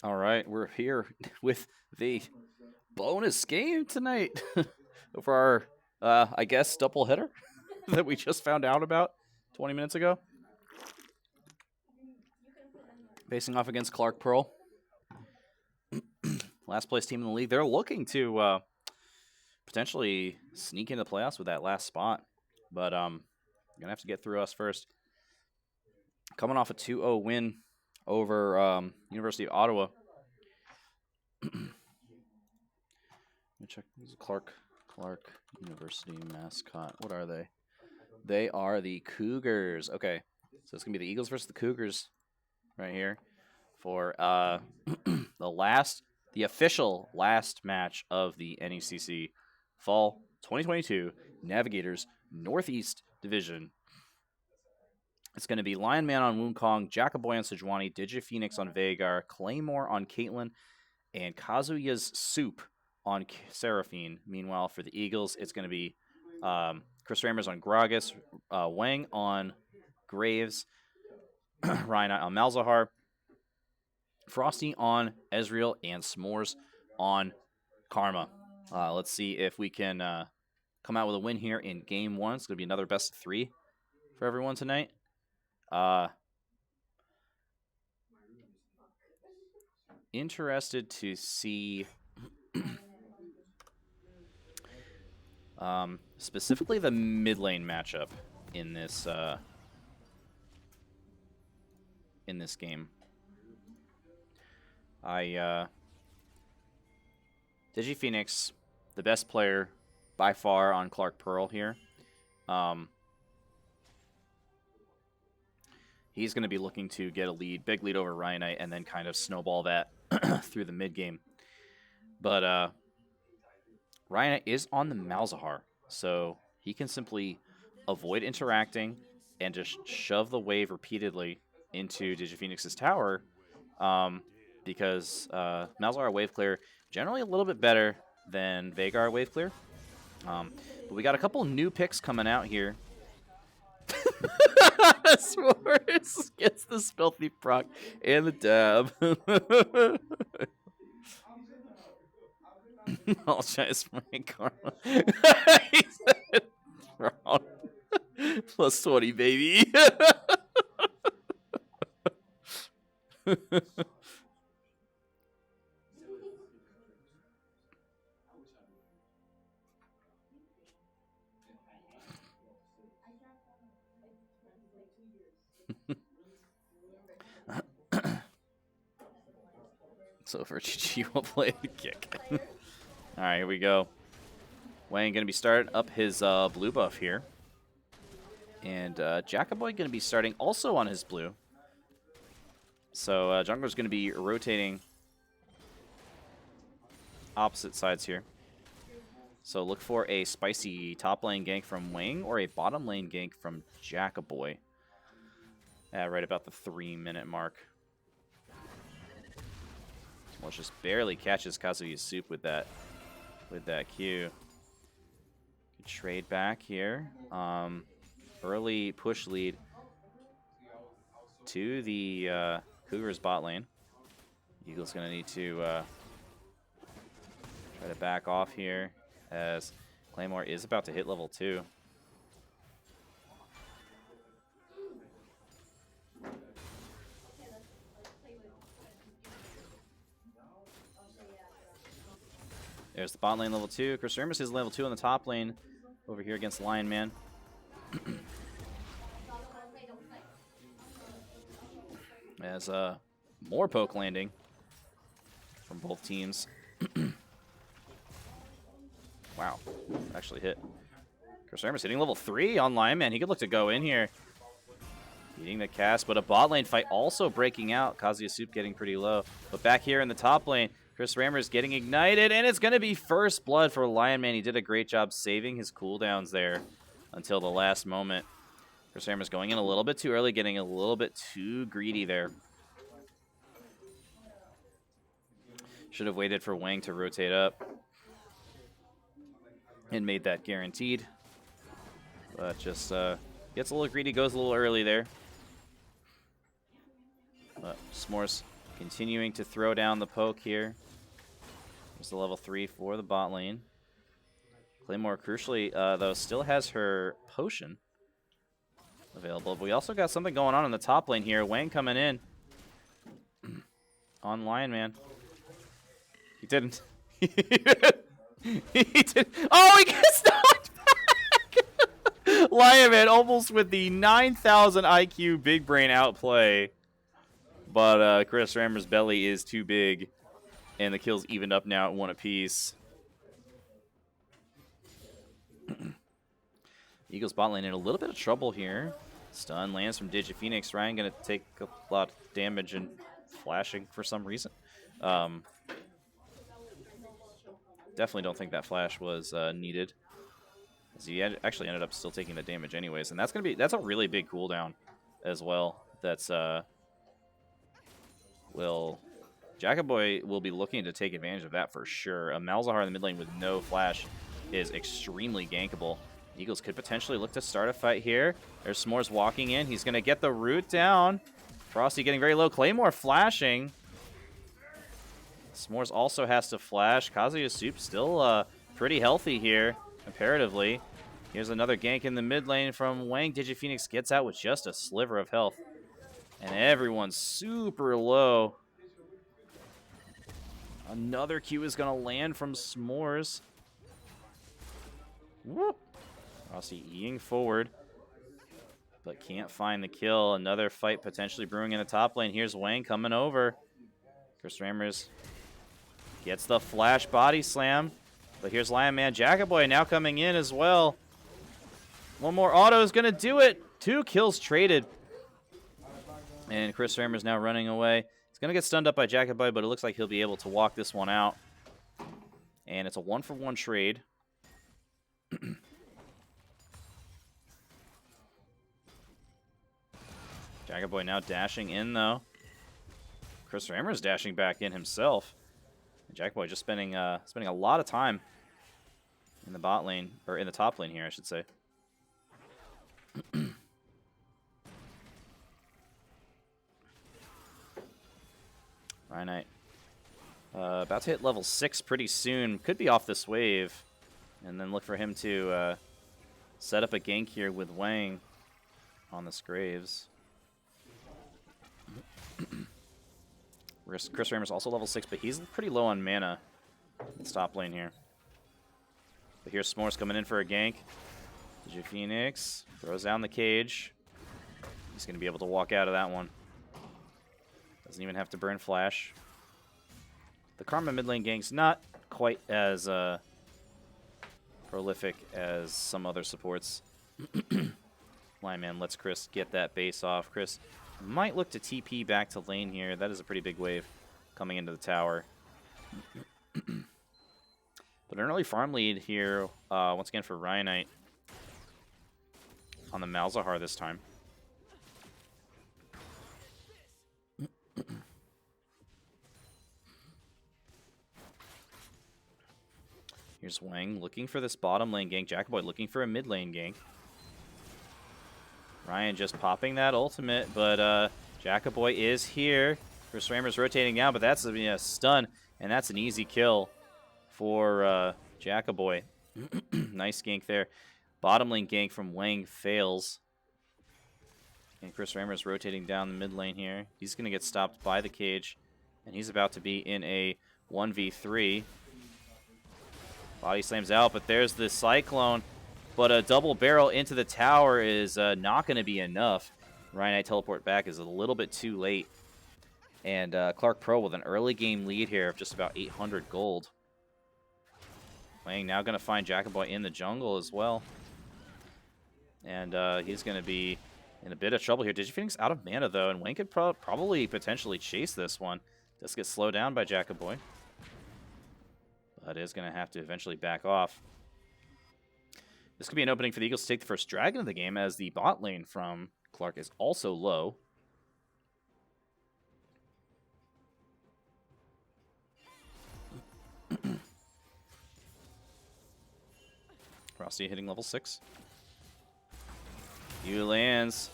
All right, we're here with the bonus game tonight for our, I guess, doubleheader that we just found out about 20 minutes ago. Facing off against Clark Pearl, last place team in the league. They're looking to potentially sneak into the playoffs with that last spot, but gonna have to get through us first. Coming off a 2-0 win over University of Ottawa. Let me check. This is Clark University mascot. What are they? They are the Cougars. Okay, so it's gonna be the Eagles versus the Cougars, right here, for the official last match of the NECC Fall 2022 Navigators Northeast Division. It's going to be Lion Man on Wukong, Jackaboy on Sejuani, DigiPhoenix on Vhagar, Claymore on Caitlyn, and Kazuya's Soup on Seraphine. Meanwhile, for the Eagles, it's going to be chrisramrz on Gragas, Wang on Graves, Ryanite on Malzahar, Frosty on Ezreal, and S'mores on Karma. Let's see if we can come out with a win here in Game 1. It's going to be another best of 3 for everyone tonight. Interested to see specifically the mid lane matchup in this game. DigiPhoenix, the best player by far on Clark Pearl here. He's going to be looking to get a big lead over Ryanite, and then kind of snowball that through the mid game. But Ryanite is on the Malzahar, so he can simply avoid interacting and just shove the wave repeatedly into DigiPhoenix's tower, because Malzahar wave clear generally a little bit better than Vhagar wave clear. But we got a couple new picks coming out here. S'mores gets the Stealthy proc and the dab. I'll try to spray karma. He said wrong. Plus 20, baby. So for GG, we'll play the kick. All right, here we go. Wang going to be starting up his blue buff here. And Jackaboy going to be starting also on his blue. So Jungler's going to be rotating opposite sides here. So look for a spicy top lane gank from Wang or a bottom lane gank from Jackaboy. Right about the 3-minute mark. Well, just barely catches Kazuya's Soup with that Q. Good trade back here. Early push lead to the Cougars bot lane. Eagle's going to need to try to back off here as Claymore is about to hit level 2. There's the bot lane level 2. chrisramrz is level 2 on the top lane over here against Lion Man. As more poke landing from both teams. Wow, actually hit. chrisramrz hitting level 3 on Lion Man. He could look to go in here. Beating the cast, but a bot lane fight also breaking out. Kazuya Soup getting pretty low. But back here in the top lane, chrisramrz getting ignited, and it's going to be first blood for Lion Man. He did a great job saving his cooldowns there until the last moment. chrisramrz going in a little bit too early, getting a little bit too greedy there. Should have waited for Wang to rotate up and made that guaranteed. But just gets a little greedy, goes a little early there. But S'mores Continuing to throw down the poke here. There's the level 3 for the bot lane. Claymore, crucially, though, still has her potion available. But we also got something going on in the top lane here. Wang coming in on Lion Man. He didn't. He did. Oh, he gets knocked back! Lion Man almost with the 9,000 IQ big brain outplay. But chrisramrz's belly is too big. And the kills evened up now at 1 apiece. Eagles bot lane in a little bit of trouble here. Stun lands from DigiPhoenix. Ryan going to take a lot of damage and flashing for some reason. Definitely don't think that flash was needed. He actually ended up still taking the damage anyways, and that's a really big cooldown as well. That's Jackaboy will be looking to take advantage of that for sure. A Malzahar in the mid lane with no flash is extremely gankable. Eagles could potentially look to start a fight here. There's S'mores walking in. He's going to get the root down. Frosty getting very low. Claymore flashing. S'mores also has to flash. Kazuya Soup still pretty healthy here, comparatively. Here's another gank in the mid lane from Wang. DigiPhoenix gets out with just a sliver of health. And everyone's super low. Another Q is going to land from S'mores. Whoop. Frosty eating forward, but can't find the kill. Another fight potentially brewing in the top lane. Here's Wang coming over. chrisramrz gets the flash body slam, but here's Lion Man. Jackaboy now coming in as well. One more auto is going to do it. 2 kills traded. And chrisramrz now running away. He's going to get stunned up by Jackaboy, but it looks like he'll be able to walk this one out. And it's a 1-for-1 trade. Jackaboy now dashing in, though. chrisramrz dashing back in himself. And Jackaboy just spending a lot of time in the bot lane, or in the top lane here, I should say. Ryanite. About to hit level 6 pretty soon. Could be off this wave. And then look for him to set up a gank here with Wang on this Graves. chrisramrz also level 6, but he's pretty low on mana in the top lane here. But here's S'mores coming in for a gank. DigiPhoenix throws down the cage. He's going to be able to walk out of that one. Doesn't even have to burn flash. The Karma mid lane gank's not quite as prolific as some other supports. Lion Man lets Chris get that base off. Chris might look to TP back to lane here. That is a pretty big wave coming into the tower. But an early farm lead here, once again, for Ryanite on the Malzahar this time. Here's Wang looking for this bottom lane gank. Jackaboy looking for a mid lane gank. Ryan just popping that ultimate, but Jackaboy is here. chrisramrz rotating now, but that's a stun, and that's an easy kill for Jackaboy. Nice gank there. Bottom lane gank from Wang fails. And chrisramrz rotating down the mid lane here. He's going to get stopped by the cage, and he's about to be in a 1v3. Body slams out, but there's the Cyclone. But a double barrel into the tower is not going to be enough. Ryanite teleport back is a little bit too late. And Clark Pro with an early game lead here of just about 800 gold. Wang now going to find Jackaboy in the jungle as well. And he's going to be in a bit of trouble here. DigiPhoenix out of mana, though, and Wang could probably potentially chase this one. Just get slowed down by Jackaboy. But is going to have to eventually back off. This could be an opening for the Eagles to take the first dragon of the game, as the bot lane from Clark is also low. Frosty hitting level 6. Yu lands.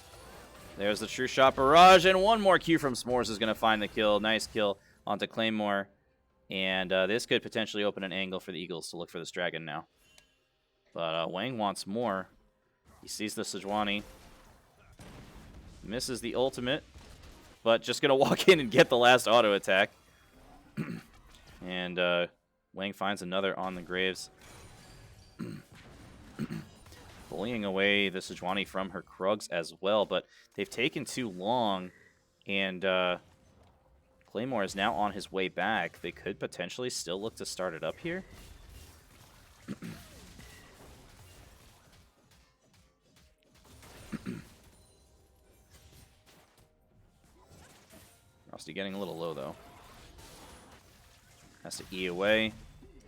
There's the true shot barrage, and one more Q from S'mores is going to find the kill. Nice kill onto Claymore. And this could potentially open an angle for the Eagles to look for this dragon now. But Wang wants more. He sees the Sejuani. Misses the ultimate, but just going to walk in and get the last auto attack. And Wang finds another on the Graves. Bullying away the Sejuani from her Krugs as well, but they've taken too long, and Claymore is now on his way back. They could potentially still look to start it up here. Frosty getting a little low, though. Has to E away.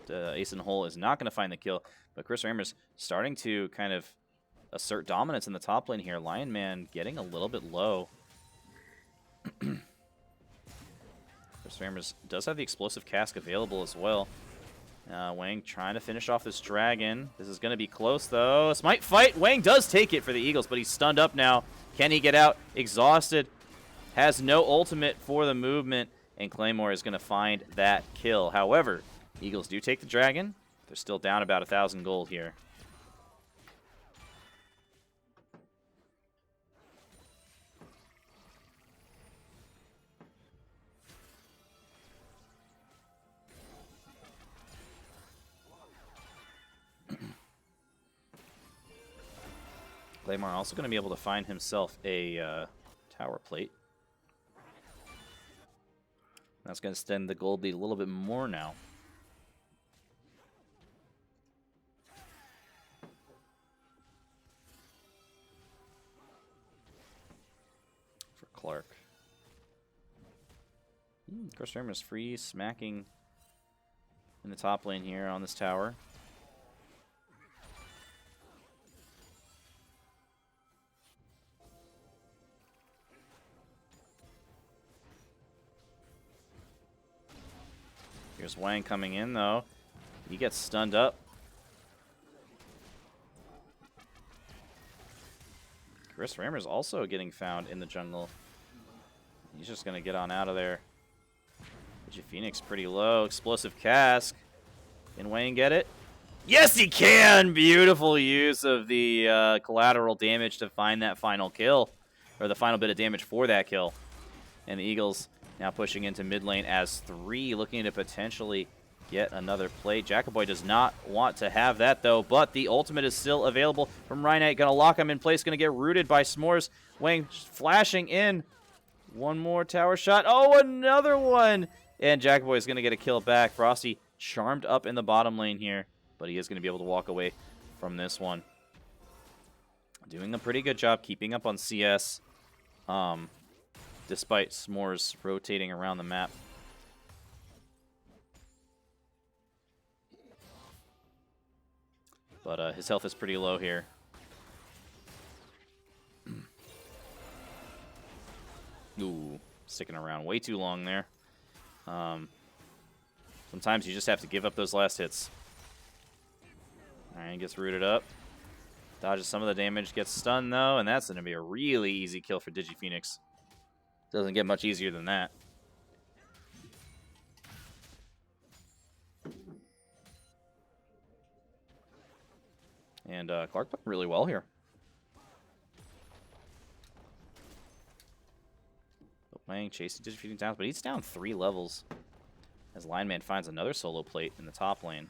The Ace in the Hole is not going to find the kill, but chrisramrz starting to kind of assert dominance in the top lane here. Lion Man getting a little bit low. chrisramrz does have the explosive cask available as well. Wang trying to finish off this dragon. This is going to be close, though. This might fight. Wang does take it for the Eagles, but he's stunned up now. Can he get out? Exhausted. Has no ultimate for the movement, and Claymore is going to find that kill. However, Eagles do take the dragon. They're still down about 1,000 gold here. Claymore also going to be able to find himself a tower plate. That's going to extend the gold lead a little bit more now. For Clark. chrisramrz free, smacking in the top lane here on this tower. Here's Wang coming in, though. He gets stunned up. chrisramrz also getting found in the jungle. He's just going to get on out of there. Phoenix pretty low. Explosive cask. Can Wang get it? Yes, he can! Beautiful use of the collateral damage to find that final kill. Or the final bit of damage for that kill. And the Eagles now pushing into mid lane as 3, looking to potentially get another play. Jackaboy does not want to have that, though, but the ultimate is still available from Ryanite. Going to lock him in place, going to get rooted by S'mores. Wang flashing in. One more tower shot. Oh, another one! And Jackaboy is going to get a kill back. Frosty charmed up in the bottom lane here, but he is going to be able to walk away from this one. Doing a pretty good job keeping up on CS, despite S'mores rotating around the map. But his health is pretty low here. Ooh, sticking around way too long there. Sometimes you just have to give up those last hits. Alright, gets rooted up. Dodges some of the damage, gets stunned though, and that's going to be a really easy kill for Phoenix. Doesn't get much easier than that. And Clark playing really well here. Wang chasing Phoenix down, but he's down 3 levels as Lineman finds another solo plate in the top lane.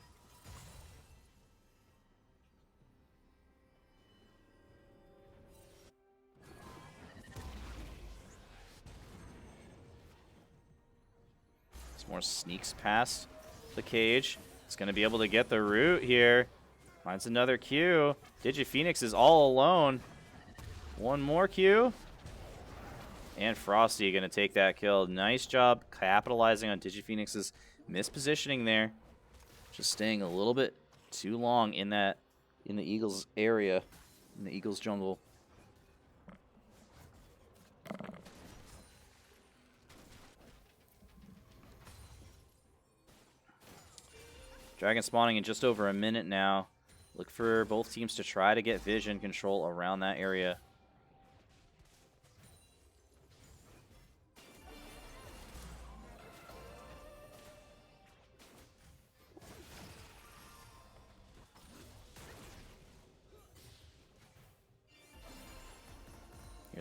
S'mores sneaks past the cage. It's going to be able to get the root here. Finds another Q. Phoenix is all alone. One more Q. And Frosty going to take that kill. Nice job capitalizing on Phoenix's mispositioning there. Just staying a little bit too long in the Eagles area, in the Eagles jungle. Dragon spawning in just over a minute now. Look for both teams to try to get vision control around that area.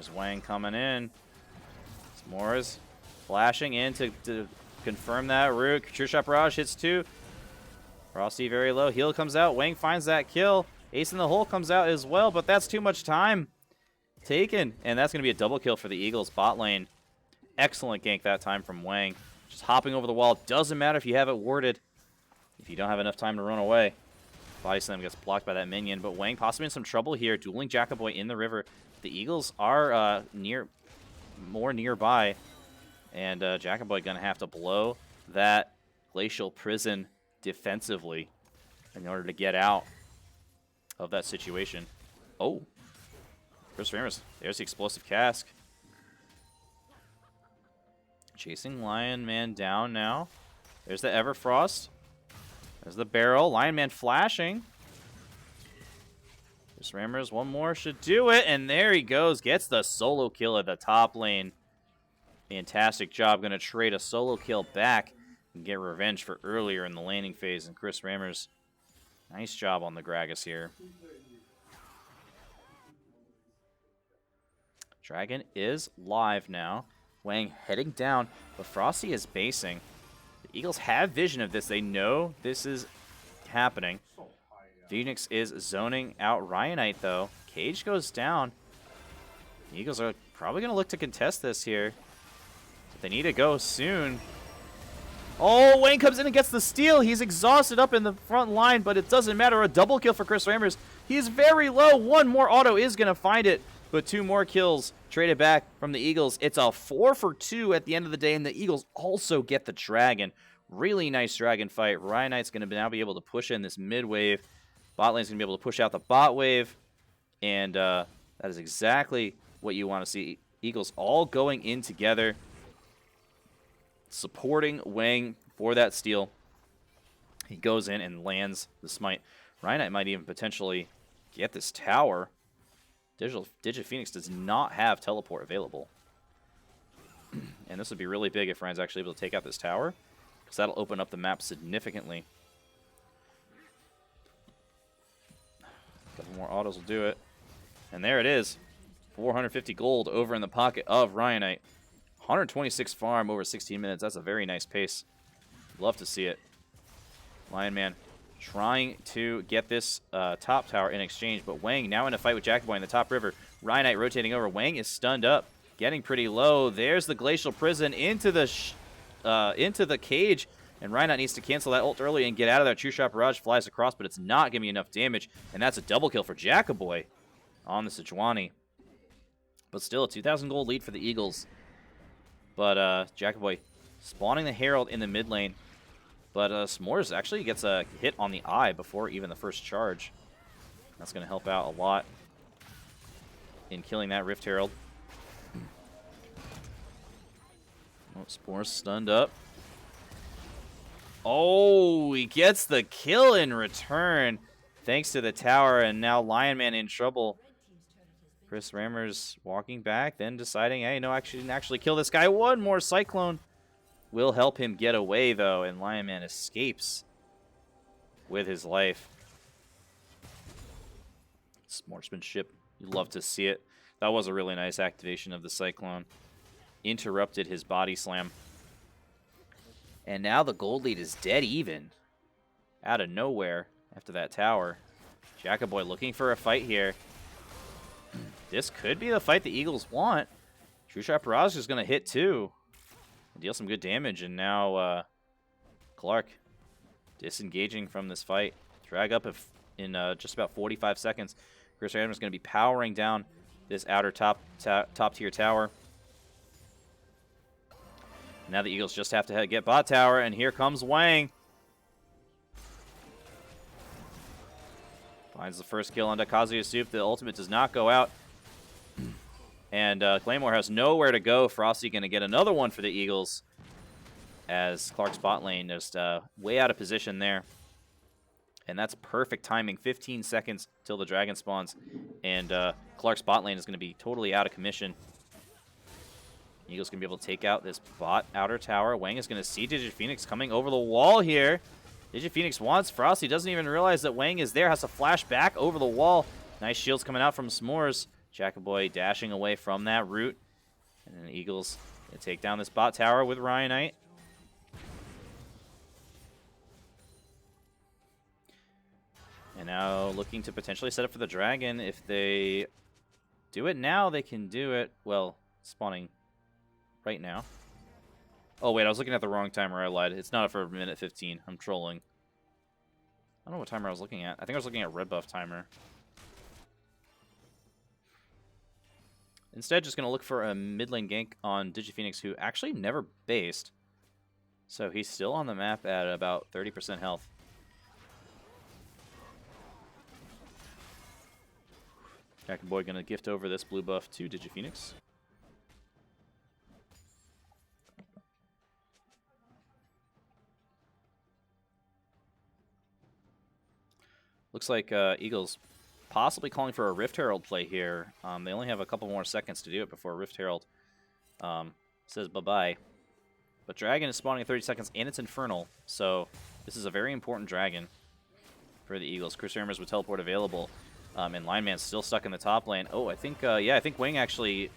There's Wang coming in. S'mores flashing in to confirm that route. chrisramrz hits 2. Frosty very low. Heal comes out. Wang finds that kill. Ace in the hole comes out as well, but that's too much time taken. And that's going to be a double kill for the Eagles bot lane. Excellent gank that time from Wang. Just hopping over the wall. Doesn't matter if you have it warded. If you don't have enough time to run away. Body slam gets blocked by that minion, but Wang possibly in some trouble here. Dueling Jackaboy in the river. The Eagles are more nearby, and Jackaboy gonna have to blow that glacial prison defensively in order to get out of that situation. Oh, chrisramrz, there's the explosive cask. Chasing Lion Man down now. There's the Everfrost. There's the barrel. Lion Man flashing. chrisramrz, one more should do it. And there he goes. Gets the solo kill at the top lane. Fantastic job. Going to trade a solo kill back and get revenge for earlier in the laning phase. And chrisramrz, nice job on the Gragas here. Dragon is live now. Wang heading down, but Frosty is basing. The Eagles have vision of this. They know this is happening. Phoenix is zoning out Ryanite, though. Cage goes down. The Eagles are probably going to look to contest this here. But they need to go soon. Oh, Wang comes in and gets the steal. He's exhausted up in the front line, but it doesn't matter. A double kill for chrisramrz. He's very low. One more auto is going to find it, but 2 more kills traded back from the Eagles. It's a 4 for 2 at the end of the day, and the Eagles also get the dragon. Really nice dragon fight. Ryanite's going to now be able to push in this mid wave. Bot lane's going to be able to push out the bot wave, and that is exactly what you want to see. Eagles all going in together, supporting Wang for that steal. He goes in and lands the smite. Ryanite might even potentially get this tower. Digit Phoenix does not have teleport available. And this would be really big if Ryan's actually able to take out this tower, because that'll open up the map significantly. A couple more autos will do it. And there it is. 450 gold over in the pocket of Ryanite. 126 farm over 16 minutes. That's a very nice pace. Love to see it. Lion Man trying to get this top tower in exchange, but Wang now in a fight with Jackaboy in the top river. Ryanite rotating over. Wang is stunned up, getting pretty low. There's the glacial prison into the cage, and Ryanite needs to cancel that ult early and get out of there. chrisramrz flies across, but it's not giving enough damage, and that's a double kill for Jackaboy on the Sejuani. But still a 2,000 gold lead for the Eagles. But Jackaboy spawning the Herald in the mid lane. But S'mores actually gets a hit on the eye before even the first charge. That's going to help out a lot in killing that Rift Herald. Oh, S'mores stunned up. Oh, he gets the kill in return thanks to the tower, and now Lion Man in trouble. chrisramrz walking back, then deciding, hey, no, actually didn't actually kill this guy. One more Cyclone will help him get away, though, and Lion Man escapes with his life. Sportsmanship, you love to see it. That was a really nice activation of the Cyclone. Interrupted his body slam. And now the gold lead is dead even. Out of nowhere after that tower. Jackaboy looking for a fight here. This could be the fight the Eagles want. chrisramrz is going to hit too. Deal some good damage, and now Clark disengaging from this fight. Drag up in just about 45 seconds. chrisramrz is going to be powering down this outer top tier tower. Now the Eagles just have to get bot tower, and here comes Wang. Finds the first kill on Kazuya Soup. The ultimate does not go out. And Claymore has nowhere to go. Frosty going to get another one for the Eagles, as Clark's bot lane just way out of position there. And that's perfect timing. 15 seconds till the dragon spawns. And Clark's bot lane is going to be totally out of commission. Eagles going to be able to take out this bot outer tower. Wang is going to see Digit Phoenix coming over the wall here. Digit Phoenix wants Frosty. Doesn't even realize that Wang is there. Has to flash back over the wall. Nice shields coming out from S'mores. Jackaboy dashing away from that root. And then the Eagles gonna take down this bot tower with Ryanite. And now looking to potentially set up for the dragon. If they do it now, they can do it. Well, spawning right now. Oh, wait, I was looking at the wrong timer. I lied. It's not for minute 15. I'm trolling. I don't know what timer I was looking at. I think I was looking at red buff timer. Instead, just going to look for a mid lane gank on DigiPhoenix, who actually never based. So he's still on the map at about 30% health. Jackaboy going to gift over this blue buff to DigiPhoenix. Looks like Eagles possibly calling for a Rift Herald play here. They only have a couple more seconds to do it before Rift Herald says bye-bye. But Dragon is spawning in 30 seconds, and it's Infernal. So this is a very important Dragon for the Eagles. chrisramrz with teleport available. And Lineman's still stuck in the top lane. Oh, I think, yeah, I think Wang actually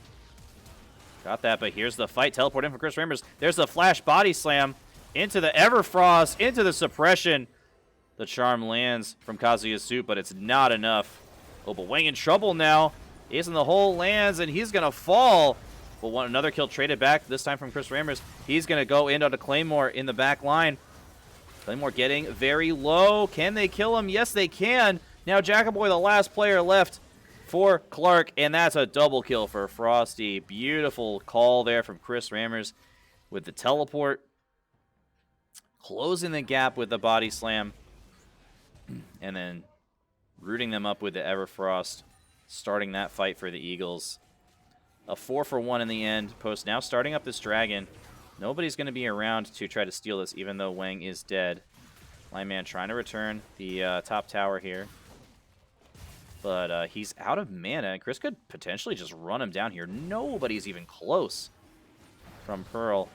got that. But here's the fight. Teleport in for chrisramrz. There's the flash body slam into the Everfrost, into the suppression. The charm lands from Kazuya's suit, but it's not enough. Oh, but Wang in trouble now. Ace in the hole lands, and he's going to fall. But another kill traded back, this time from chrisramrz. He's going to go in on a Claymore in the back line. Claymore getting very low. Can they kill him? Yes, they can. Now Jackaboy, the last player left for Clark, and that's a double kill for Frosty. Beautiful call there from chrisramrz with the teleport. Closing the gap with the body slam. And then rooting them up with the Everfrost. Starting that fight for the Eagles. A 4-for-1 in the end. Post now starting up this dragon. Nobody's going to be around to try to steal this, even though Wang is dead. Lineman trying to return the top tower here. But he's out of mana, and Chris could potentially just run him down here. Nobody's even close from Pearl.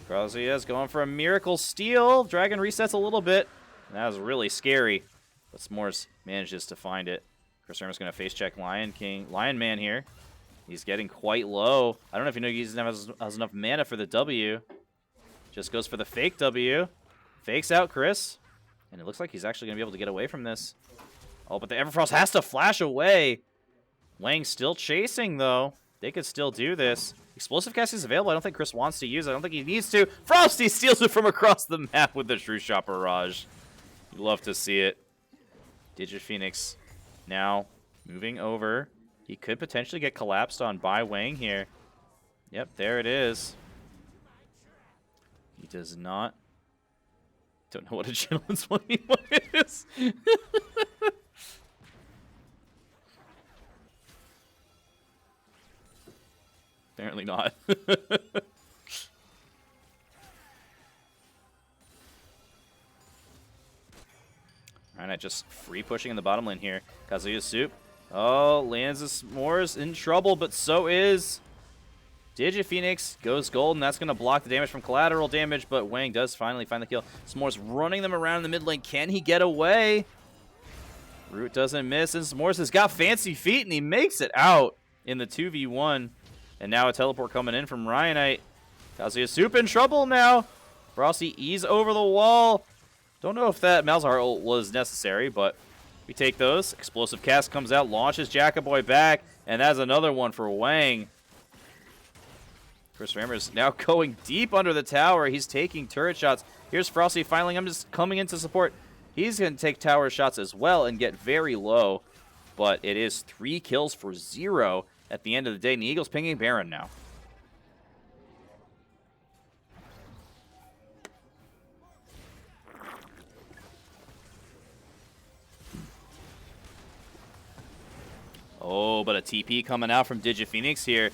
Gragas going for a miracle steal. Dragon resets a little bit. That was really scary. But S'mores manages to find it. chrisramrz going to face check Lion Man here. He's getting quite low. I don't know if you know he doesn't have enough mana for the W. Just goes for the fake W. Fakes out Chris. And it looks like he's actually going to be able to get away from this. Oh, but the Everfrost has to flash away. Wang still chasing, though. They could still do this. Explosive cast is available. I don't think Chris wants to use it. I don't think he needs to. Frosty steals it from across the map with the True Shot Barrage. You love to see it. DigiPhoenix now moving over. He could potentially get collapsed on by Wang here. Yep, there it is. He does not. Don't know what a gentleman's 1v1 is. Apparently not. Ryanite just free pushing in the bottom lane here. Kazuya's soup. Oh, lands the S'mores in trouble, but so is DigiPhoenix. Goes gold, and that's going to block the damage from collateral damage, but Wang does finally find the kill. S'mores running them around in the mid lane. Can he get away? Root doesn't miss, and S'mores has got fancy feet, and he makes it out in the 2v1. And now a teleport coming in from Ryanite. Kazuya's soup in trouble now. Frosty ease over the wall. Don't know if that Malzahar ult was necessary, but we take those. Explosive cast comes out, launches Jackaboy back, and that's another one for Wang. chrisramrz now going deep under the tower. He's taking turret shots. Here's Frosty finally. I'm just coming in to support. He's going to take tower shots as well and get very low, but it is 3 kills for 0 at the end of the day. And the Eagles pinging Baron now. Oh, but a TP coming out from DigiPhoenix here.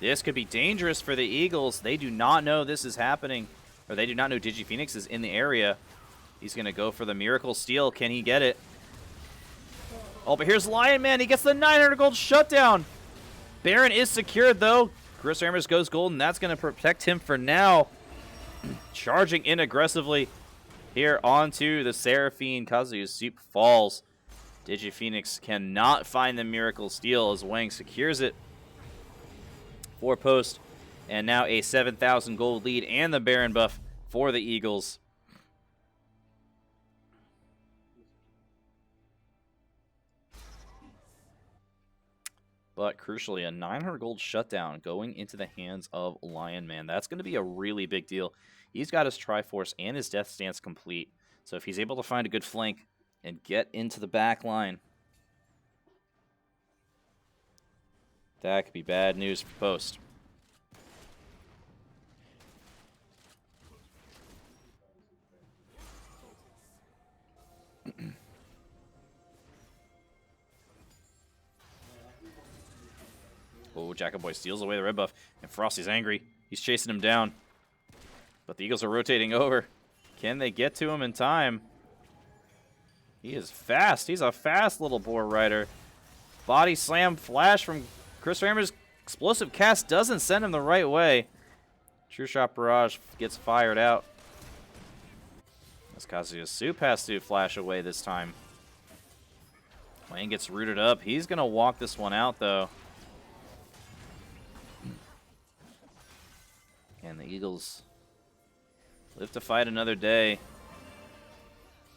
This could be dangerous for the Eagles. They do not know this is happening, or they do not know DigiPhoenix is in the area. He's going to go for the miracle steal. Can he get it? Oh, but here's Lion Man. He gets the 900 gold shutdown. Baron is secured, though. chrisramrz goes gold, and that's going to protect him for now. Charging in aggressively here onto the Seraphine. Kazuya's soup falls. DigiPhoenix cannot find the Miracle Steal as Wang secures it. 4 post, and now a 7,000 gold lead and the Baron buff for the Eagles. But crucially, a 900 gold shutdown going into the hands of Lion Man. That's going to be a really big deal. He's got his Triforce and his Death Stance complete. So if he's able to find a good flank and get into the back line, that could be bad news for post. Oh, Jackaboy steals away the red buff, and Frosty's angry. He's chasing him down. But the Eagles are rotating over. Can they get to him in time? He is fast. He's a fast little boar rider. Body slam flash from chrisramrz. Explosive cast doesn't send him the right way. True Shot Barrage gets fired out. As Kazuya has to flash away this time. Wang gets rooted up. He's going to walk this one out, though. And the Eagles live to fight another day.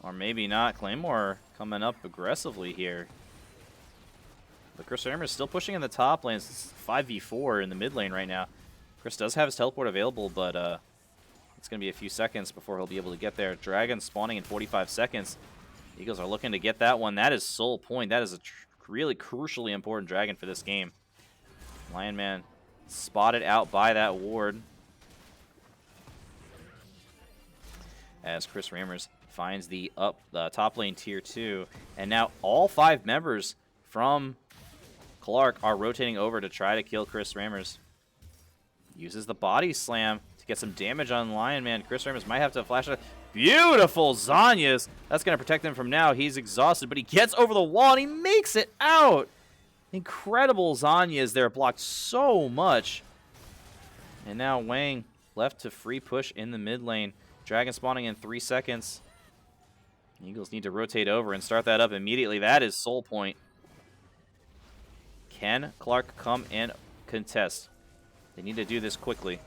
Or maybe not. Claymore coming up aggressively here. But chrisramrz is still pushing in the top lane. It's 5v4 in the mid lane right now. Chris does have his teleport available, but it's going to be a few seconds before he'll be able to get there. Dragon spawning in 45 seconds. Eagles are looking to get that one. That is Soul Point. That is a really crucially important dragon for this game. Lion Man spotted out by that ward. As chrisramrz finds the top lane tier 2. And now all 5 members from Clark are rotating over to try to kill chrisramrz. Uses the body slam to get some damage on Lion Man. chrisramrz might have to flash it. Beautiful Zhonya's. That's going to protect him from now. He's exhausted, but he gets over the wall and he makes it out. Incredible Zhonya's there, blocked so much. And now Wang left to free push in the mid lane. Dragon spawning in 3 seconds. Eagles need to rotate over and start that up immediately. That is Soul Point. Can Clark come and contest? They need to do this quickly.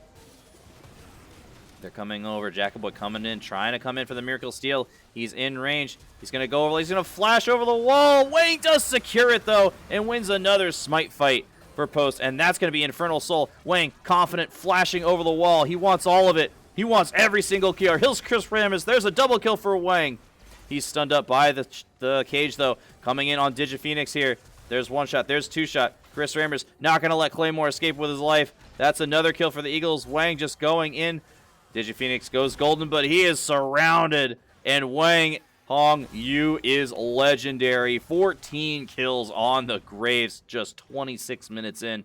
They're coming over. Jackaboy coming in, trying to come in for the Miracle Steal. He's in range. He's going to go over. He's going to flash over the wall. Wang does secure it, though, and wins another smite fight for post. And that's going to be Infernal Soul. Wang, confident, flashing over the wall. He wants all of it. He wants every single kill. Here's chrisramrz. There's a double kill for Wang. He's stunned up by the cage, though. Coming in on DigiPhoenix here. There's 1 shot. There's 2 shot. chrisramrz not going to let Claymore escape with his life. That's another kill for the Eagles. Wang just going in. DigiPhoenix goes golden, but he is surrounded. And WangHongYue is legendary. 14 kills on the Graves just 26 minutes in.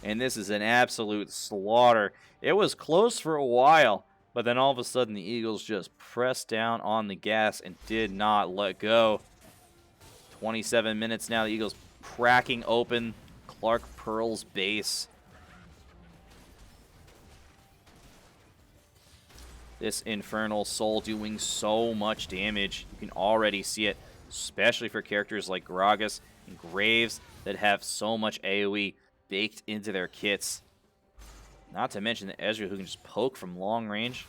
And this is an absolute slaughter. It was close for a while, but then all of a sudden the Eagles just pressed down on the gas and did not let go. 27 minutes now. The Eagles cracking open Clark Pearl's base. This Infernal Soul doing so much damage. You can already see it, especially for characters like Gragas and Graves that have so much AoE baked into their kits. Not to mention the Ezreal, who can just poke from long range.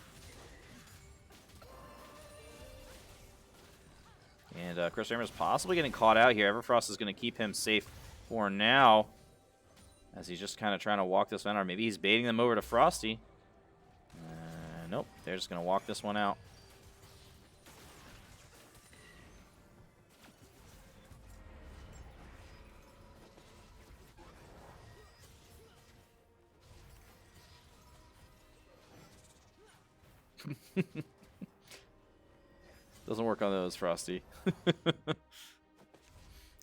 And chrisramrz possibly getting caught out here. Everfrost is going to keep him safe for now, as he's just kind of trying to walk this one out. Or maybe he's baiting them over to Frosty. Nope, they're just going to walk this one out. Doesn't work on those, Frosty.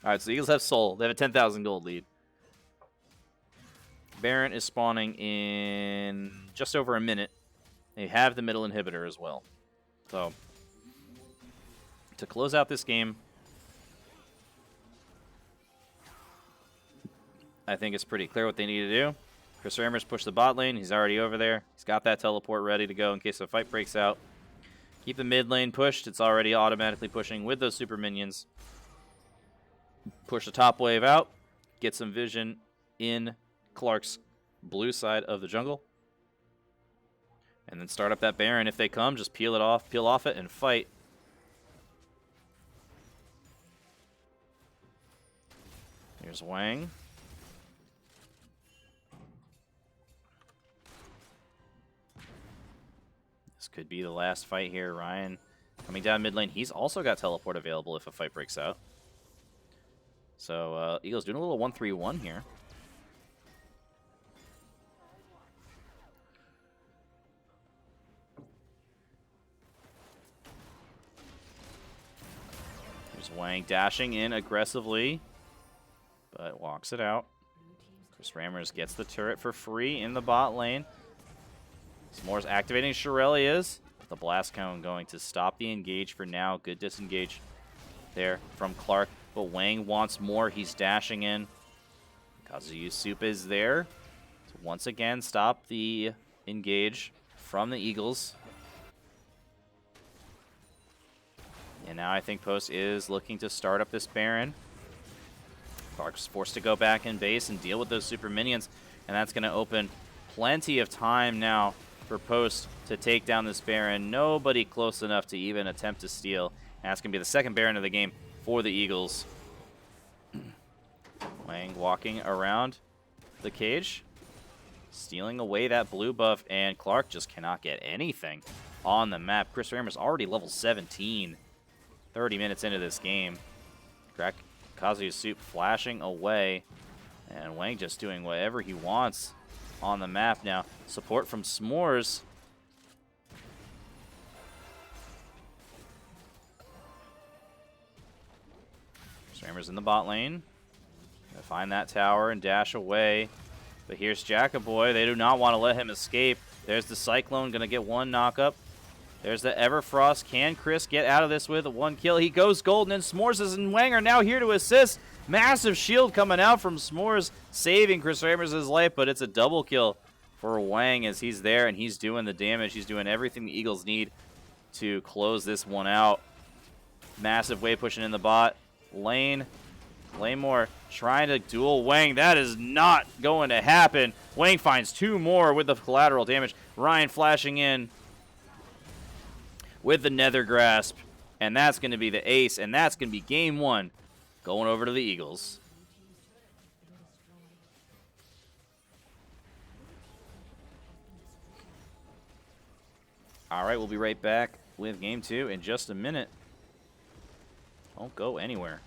Alright, so the Eagles have Soul. They have a 10,000 gold lead. Baron is spawning in just over a minute. They have the middle inhibitor as well. So, to close out this game, I think it's pretty clear what they need to do. chrisramrz push the bot lane. He's already over there. He's got that teleport ready to go in case a fight breaks out. Keep the mid lane pushed. It's already automatically pushing with those super minions. push the top wave out, get some vision in Clark's blue side of the jungle, and then start up that Baron. If they come, just peel off it, and fight. Here's Wang. This could be the last fight here. Ryan coming down mid lane. He's also got teleport available if a fight breaks out. So Eagles doing a little 1-3-1 here. Here's Wang dashing in aggressively, but walks it out. chrisramrz gets the turret for free in the bot lane. S'more's activating Shirelia's. The blast cone going to stop the engage for now. Good disengage there from Clark, but Wang wants more. He's dashing in. Kazuyu Soup is there to once again stop the engage from the Eagles. And now I think Post is looking to start up this Baron. Clark's forced to go back in base and deal with those super minions, and that's going to open plenty of time now for Post to take down this Baron. Nobody close enough to even attempt to steal. And that's going to be the second Baron of the game for the Eagles. Wang walking around the cage, stealing away that blue buff, and Clark just cannot get anything on the map. chrisramrz already level 17, 30 minutes into this game. Kazuya Soup flashing away, and Wang just doing whatever he wants on the map now. Support from S'mores. chrisramrz in the bot lane. Gonna find that tower and dash away. But here's Jackaboy. They do not want to let him escape. There's the Cyclone, gonna get one knockup. There's the Everfrost. Can Chris get out of this with one kill? He goes golden, and S'mores and Wang are now here to assist. Massive shield coming out from S'mores, saving chrisramrz's life, but it's a double kill for Wang as he's there and he's doing the damage. He's doing everything the Eagles need to close this one out. Massive wave pushing in the bot lane. Claymore trying to duel Wang. That is not going to happen. Wang finds two more with the collateral damage. Ryan flashing in with the Nether Grasp, and that's going to be the ace, and that's going to be game one going over to the Eagles. All right, we'll be right back with game two in just a minute. Don't go anywhere.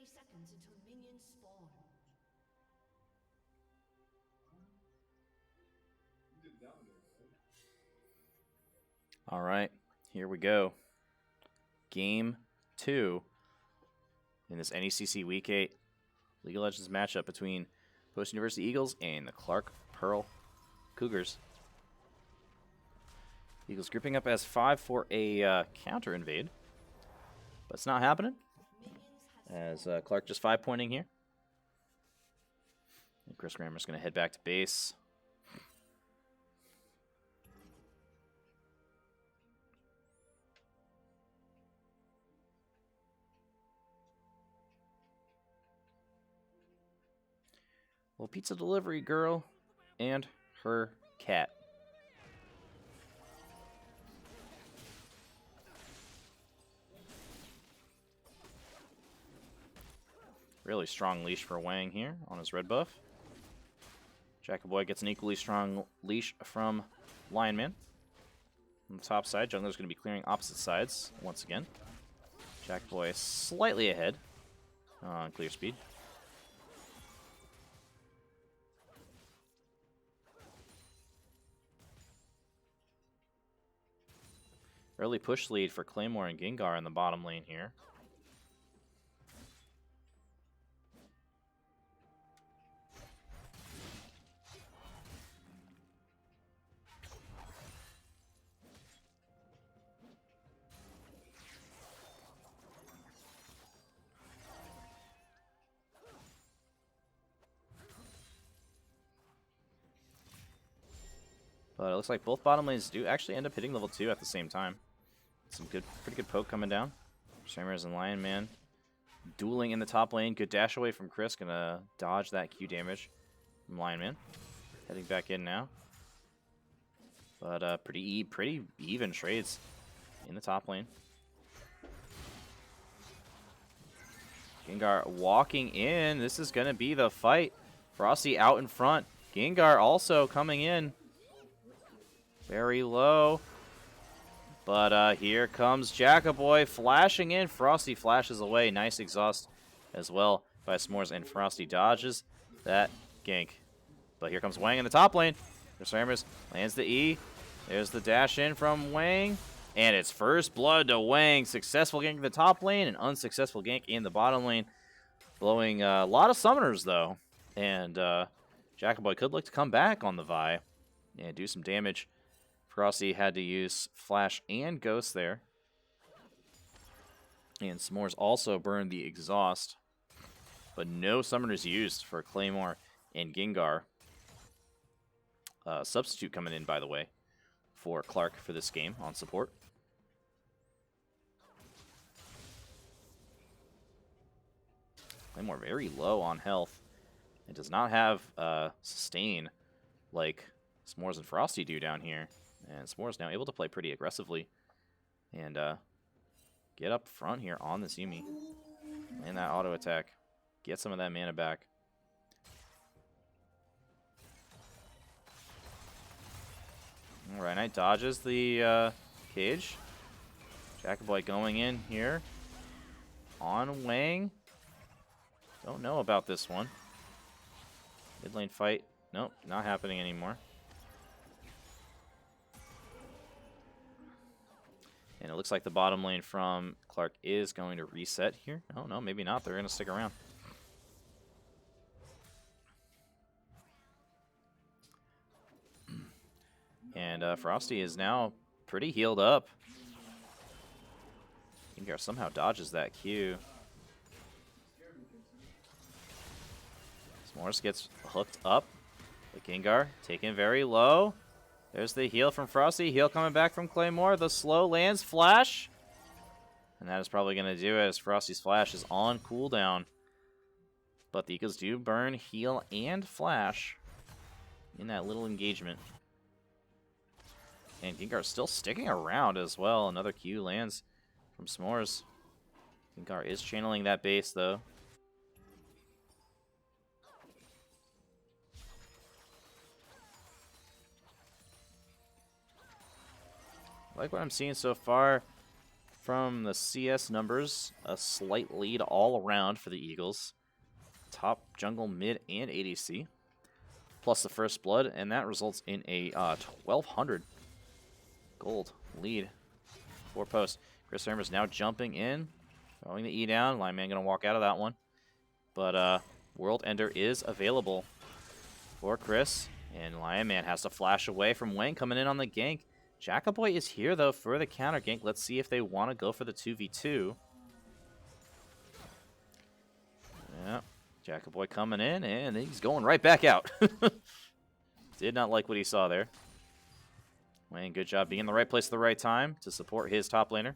seconds until minions spawn. All right, here we go. Game 2 in this NECC Week 8 League of Legends matchup between Post University Eagles and the Clark Pearl Cougars. Eagles grouping up as 5 for a counter invade, but it's not happening, as Clark just 5-pointing here. And chrisramrz is going to head back to base. Little pizza delivery girl and her cat. Really strong leash for Wang here on his red buff. Jackaboy gets an equally strong leash from Lionman. On the top side, Jungler's going to be clearing opposite sides once again. Jackaboy slightly ahead on clear speed. Early push lead for Claymore and Gengar in the bottom lane here. But it looks like both bottom lanes do actually end up hitting level 2 at the same time. Some pretty good poke coming down. chrisramrz and Lionman dueling in the top lane. Good dash away from Chris. Gonna dodge that Q damage from Lionman. Heading back in now. But pretty even trades in the top lane. Gengar walking in. This is gonna be the fight. Frosty out in front. Gengar also coming in. Very low. But here comes Jackaboy flashing in. Frosty flashes away. Nice exhaust as well by S'mores, and Frosty dodges that gank. But here comes Wang in the top lane. chrisramrz lands the E. There's the dash in from Wang. And it's first blood to Wang. Successful gank in the top lane and unsuccessful gank in the bottom lane. Blowing a lot of summoners though. And Jackaboy could look to come back on the Vi and do some damage. Frosty had to use Flash and Ghost there. And S'mores also burned the exhaust. But no summoners used for Claymore and Gengar. Substitute coming in, by the way, for Clark for this game on support. Claymore very low on health. It does not have sustain like S'mores and Frosty do down here. And S'mores now able to play pretty aggressively and get up front here on this Yuumi. And that auto attack. Get some of that mana back. Ryanite dodges the cage. Jackaboy going in here on Wang. Don't know about this one. Mid lane fight. Nope, not happening anymore. And it looks like the bottom lane from Clark is going to reset here. Oh, no, maybe not. They're going to stick around. And Frosty is now pretty healed up. Gengar somehow dodges that Q. S'mores gets hooked up. But Gengar taken very low. There's the heal from Frosty. Heal coming back from Claymore. The slow lands flash. And that is probably going to do it as Frosty's flash is on cooldown. But the Eagles do burn heal and flash in that little engagement. And Gengar still sticking around as well. Another Q lands from S'mores. Gengar is channeling that base though. I like what I'm seeing so far. from the CS numbers, a slight lead all around for the Eagles. Top jungle, mid, and ADC, plus the first blood, and that results in a 1,200 gold lead for post. chrisramrz now jumping in, throwing the E down. Lineman going to walk out of that one. But World Ender is available for Chris, and Lionman has to flash away from Wang coming in on the gank. Jackaboy is here, though, for the counter gank. Let's see if they want to go for the 2v2. Yeah, Jackaboy coming in, and he's going right back out. Did not like what he saw there. Wang, good job being in the right place at the right time to support his top laner.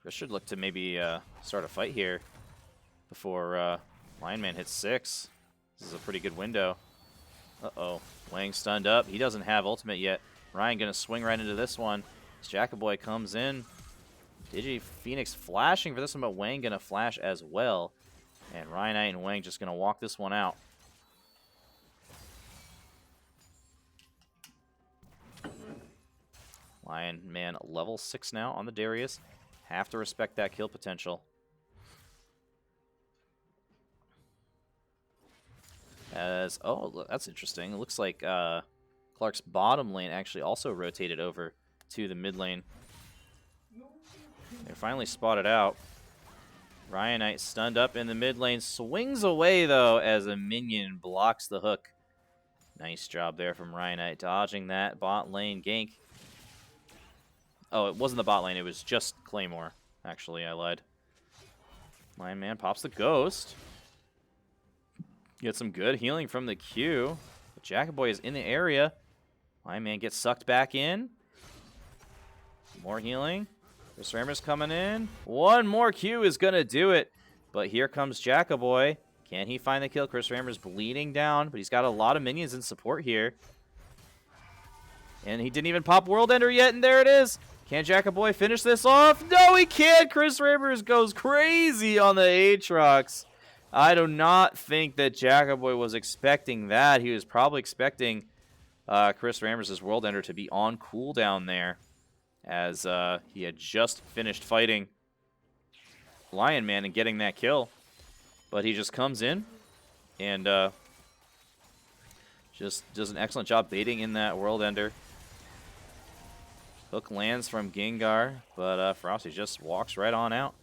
Chris should look to maybe start a fight here before Lionman hits 6. This is a pretty good window. Uh-oh. Wang stunned up. He doesn't have ultimate yet. Ryan going to swing right into this one. As Jackaboy comes in. Phoenix flashing for this one, but Wang going to flash as well. And Ryanite and Wang just going to walk this one out. Lion Man level 6 now on the Darius. Have to respect that kill potential. Oh, that's interesting. It looks like Clark's bottom lane actually also rotated over to the mid lane. They're finally spotted out. Ryanite stunned up in the mid lane. Swings away, though, as a minion blocks the hook. Nice job there from Ryanite, dodging that bot lane gank. Oh, it wasn't the bot lane. It was just Claymore. Actually, I lied. Lion Man pops the ghost. Get some good healing from the Q. But Jackaboy is in the area. Lion Man gets sucked back in. More healing. chrisramrz coming in. One more Q is going to do it. But here comes Jackaboy. Can he find the kill? chrisramrz bleeding down, but he's got a lot of minions in support here. And he didn't even pop World Ender yet, and there it is. Can Jackaboy finish this off? No, he can't. chrisramrz goes crazy on the Aatrox. I do not think that Jackaboy was expecting that. He was probably expecting chrisramrz's World Ender to be on cooldown there, as he had just finished fighting Lion Man and getting that kill. But he just comes in and just does an excellent job baiting in that World Ender. Hook lands from Gengar, but Frosty just walks right on out.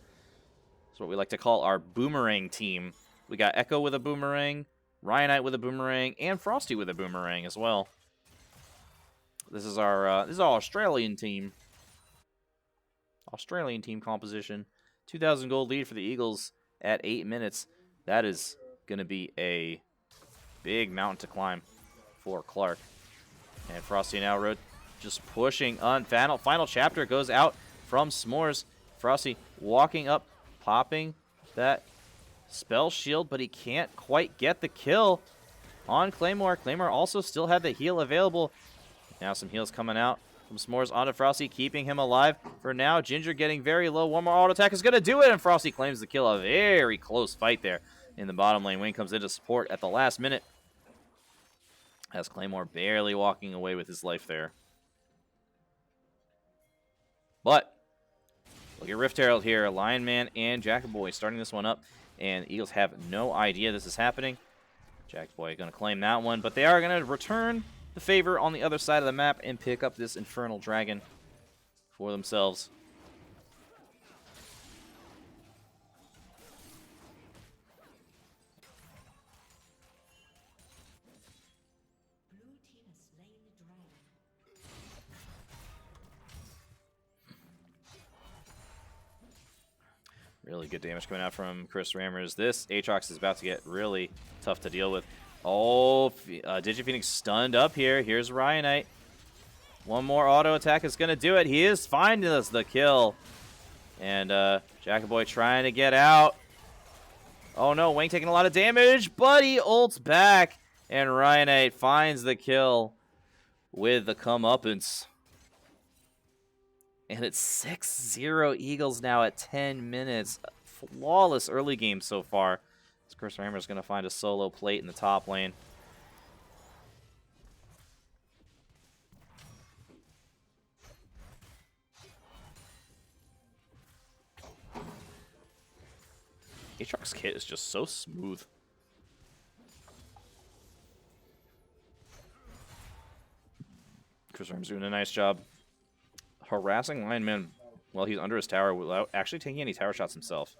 That's what we like to call our boomerang team. We got Ekko with a boomerang, Ryanite with a boomerang, and Frosty with a boomerang as well. This is our Australian team. Australian team composition. 2,000 gold lead for the Eagles at 8 minutes. That is going to be a big mountain to climb for Clark. And Frosty now just pushing on. Final chapter goes out from S'mores. Frosty walking up, popping that spell shield, but he can't quite get the kill on Claymore. Claymore also still had the heal available. Now some heals coming out from S'mores onto Frosty, keeping him alive for now. Ginger getting very low. One more auto attack is going to do it, and Frosty claims the kill. A very close fight there in the bottom lane. Wayne comes into support at the last minute, as Claymore barely walking away with his life there. But look at Rift Herald here. Lion Man and Jackaboy starting this one up, and the Eagles have no idea this is happening. Jackaboy going to claim that one, but they are going to return the favor on the other side of the map and pick up this Infernal Dragon for themselves. Really good damage coming out from chrisramrz. This Aatrox is about to get really tough to deal with. Oh, Digiphoenix stunned up here. Here's Ryanite. One more auto attack is going to do it. He is finding us the kill. And Jackaboy trying to get out. Oh no, Wang taking a lot of damage, but he ults back. And Ryanite finds the kill with the comeuppance. And it's 6-0 Eagles now at 10 minutes. Flawless early game so far. chrisramrz is going to find a solo plate in the top lane. Aatrox kit is just so smooth. chrisramrz doing a nice job harassing lineman while he's under his tower without actually taking any tower shots himself.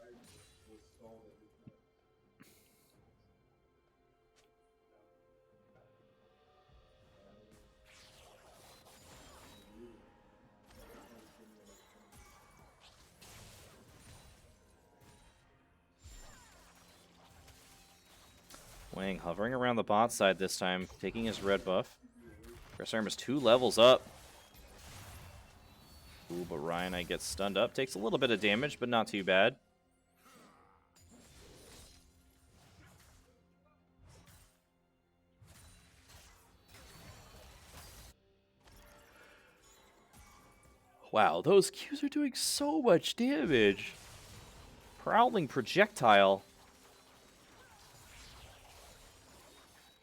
Wang hovering around the bot side this time, taking his red buff. chrisramrz is 2 levels up. Ooh, but Ryanite gets stunned up. Takes a little bit of damage, but not too bad. Wow, those Qs are doing so much damage. Prowling projectile.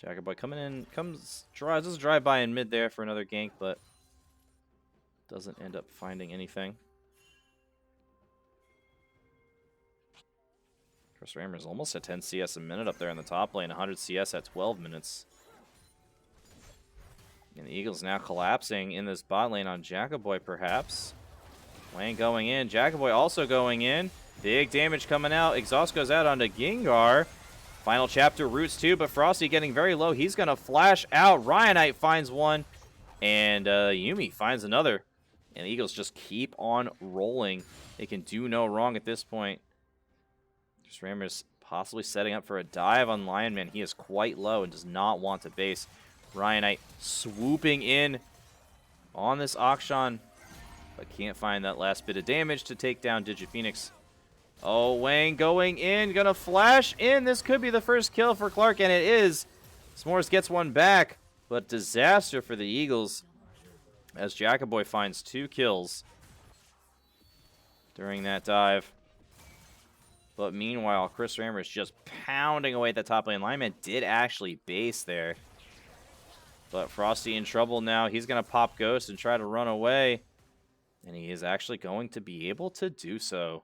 Jackaboy coming in, does drive by in mid there for another gank, but doesn't end up finding anything. chrisramrz is almost at 10 CS a minute up there in the top lane, 100 CS at 12 minutes. And the Eagles now collapsing in this bot lane on Jackaboy, perhaps. Wang going in, Jackaboy also going in. Big damage coming out. Exhaust goes out onto Gengar. Final chapter roots too, but Frosty getting very low. He's going to flash out. Ryanite finds one, and Yuumi finds another. And the Eagles just keep on rolling. They can do no wrong at this point. chrisramrz possibly setting up for a dive on Lionman. He is quite low and does not want to base. Ryanite swooping in on this Akshan, but can't find that last bit of damage to take down DigiPhoenix. Oh, Wang going in, gonna flash in. This could be the first kill for Clark, and it is. S'mores gets one back, but disaster for the Eagles as Jackaboy finds 2 kills during that dive. But meanwhile, chrisramrz just pounding away at the top lane. Lineman did actually base there. But Frosty in trouble now. He's going to pop Ghost and try to run away. And he is actually going to be able to do so.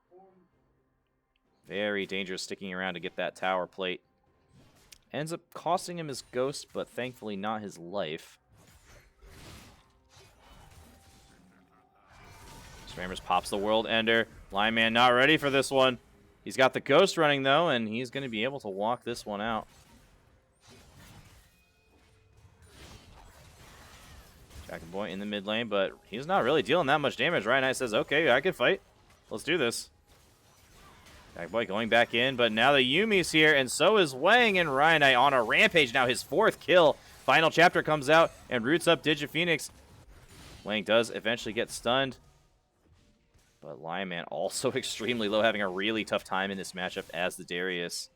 Very dangerous sticking around to get that tower plate. Ends up costing him his Ghost, but thankfully not his life. chrisramrz pops the World Ender. Lineman not ready for this one. He's got the Ghost running, though, and he's going to be able to walk this one out. Jackaboy in the mid lane, but he's not really dealing that much damage. Ryanite says, okay, I can fight. Let's do this. Jackaboy going back in, but now the Yuumi's here, and so is Wang, and Ryanite on a rampage now, his 4th kill. Final chapter comes out and roots up DigiPhoenix. Wang does eventually get stunned, but Lionman also extremely low, having a really tough time in this matchup as the Darius.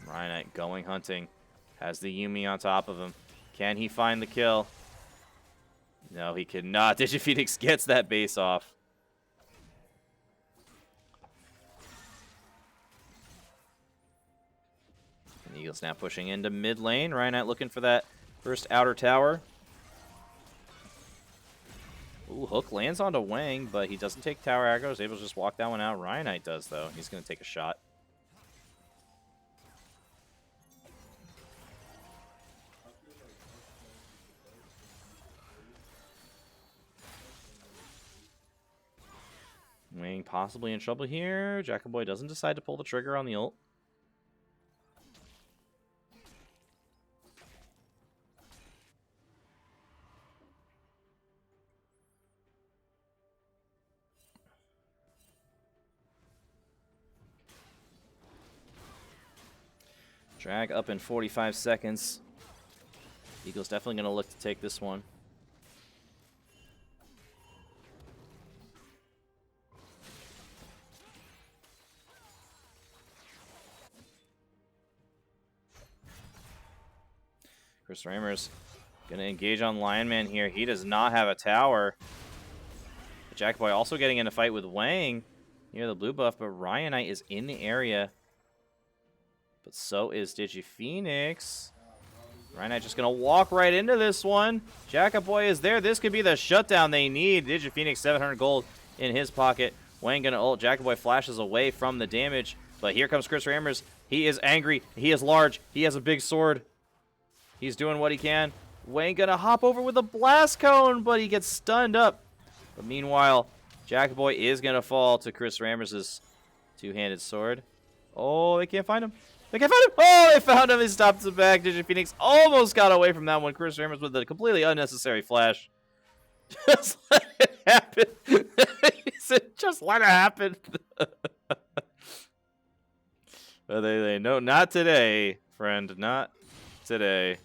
Ryanite going hunting, has the Yuumi on top of him. Can he find the kill? No, he cannot. DigiPhoenix gets that base off. And the Eagles now pushing into mid lane. Ryanite looking for that first outer tower. Ooh, hook lands onto Wang, but he doesn't take tower aggro. He's able to just walk that one out. Ryanite does, though. He's going to take a shot. Wang possibly in trouble here. Jackaboy doesn't decide to pull the trigger on the ult. Drag up in 45 seconds. Eagles definitely going to look to take this one. chrisramrz going to engage on Lionman here. He does not have a tower. Jackaboy also getting in a fight with Wang near the blue buff, but Ryanite is in the area. But so is DigiPhoenix. Ryanite just going to walk right into this one. Jackaboy is there. This could be the shutdown they need. DigiPhoenix 700 gold in his pocket. Wang going to ult. Jackaboy flashes away from the damage. But here comes chrisramrz. He is angry. He is large. He has a big sword. He's doing what he can. Wang gonna hop over with a blast cone, but he gets stunned up. But meanwhile, Jackaboy is gonna fall to chrisramrz's two-handed sword. Oh, they can't find him. They can't find him. Oh, they found him. He stopped him back. DigiPhoenix almost got away from that one. chrisramrz with a completely unnecessary flash. Just let it happen. He said, just let it happen. They know, not today, friend. Not today.